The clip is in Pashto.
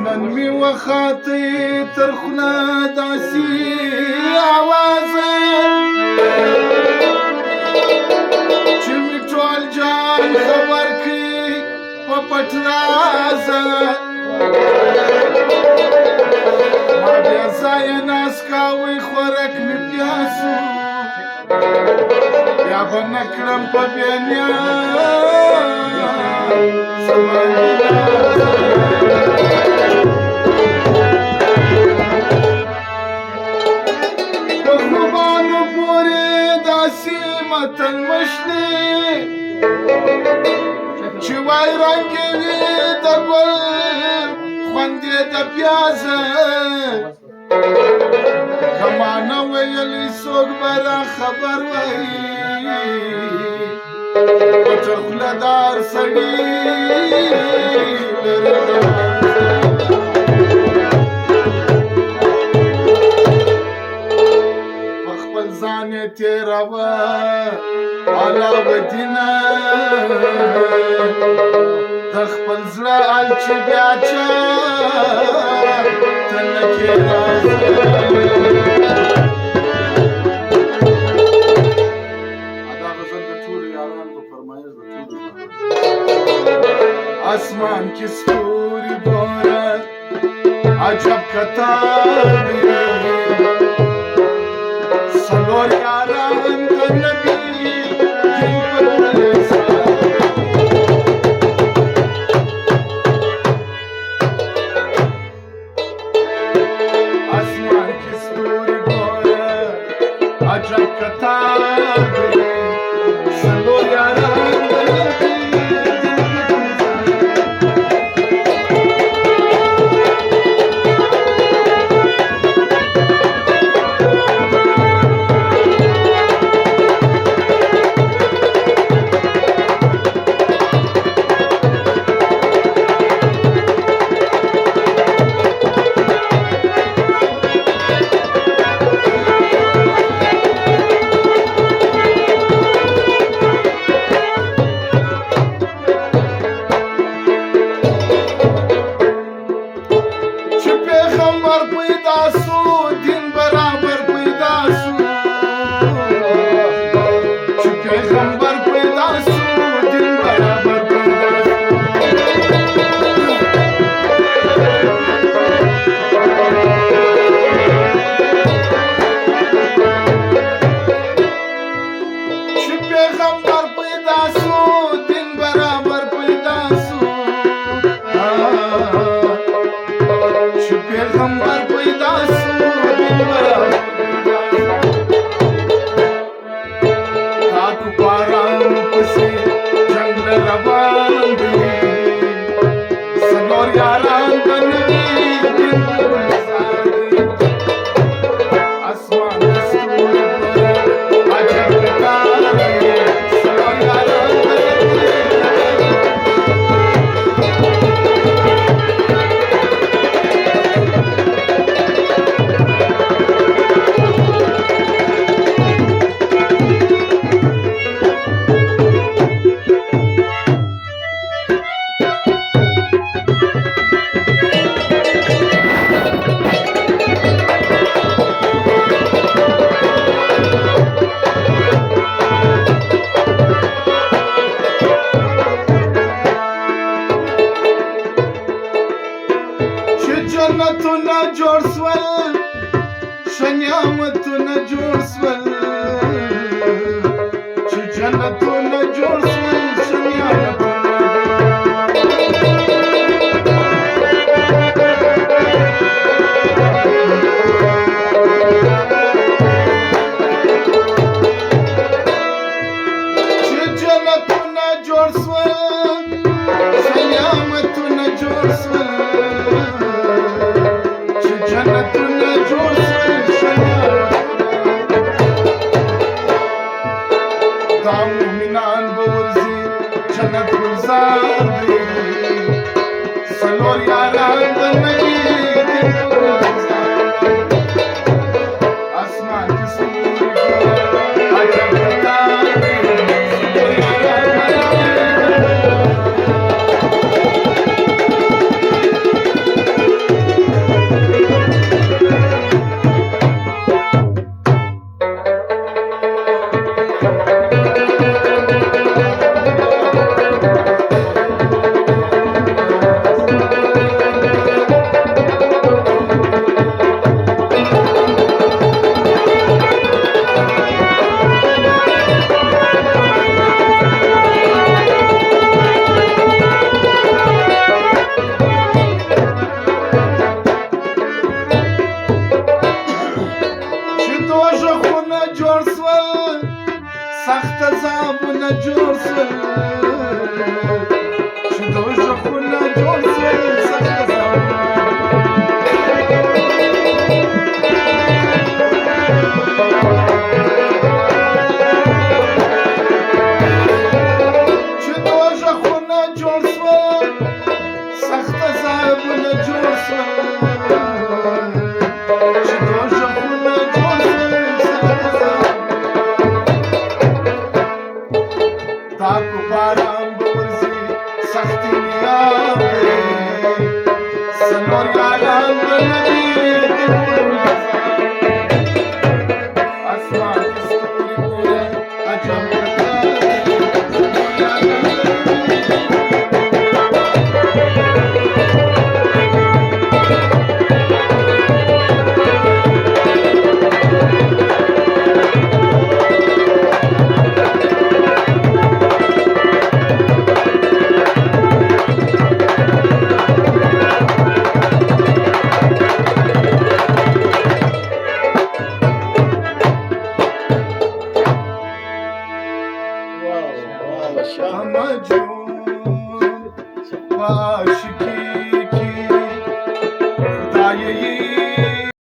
نن می وخاطی تر خوله داسې اوازه چې مې ټول جان خبر کړي په پټ رازه ما بیا ځایه ناست کاوی خوراک مې پیاسو بیا به نه کړم په بېنیان زمانې په خوبانو پورې داسې متل مشلې چې وای رنګ یې وي د ګل خوند یې د پیازه که ما نه ویلې څوک به را خبر وایي پټه خوله دار سړي په خپل ځان یې تېروه علاوالدینه د خپل زړه ال چې بیا چا ته نه کې راځي آسمان کی ستوری ګوره عجب کتار دی څلور یاران د نبي دین په ګلستان آسمان کی ستوری ګوره عجب کتار دی څلور یاران د نبي جنتونه جوړ سول ښه نعمتونه جوړ سول چې جنتونه جوړ سول ښه نعمتونه چې جنتونه جوړ سول ښه نعمتونه جوړ سول جنتونه جوړ سول دا مومنان به ورځي جنت ګلزار دی څلور یاران د نبي دین په ګلزار اسمان کې ستوري عجب کتار دی څلور یاران د نبي دوزخونه جوړ سول چې دوزخونه جوړ سول سخت چې دوزخونه جوړ سول سخت عذابونه جوړ سول چې دوزخونه جوړ سول سخت عذاب تاکو باران بورزي سختي نیام دې سنور یاران د نبی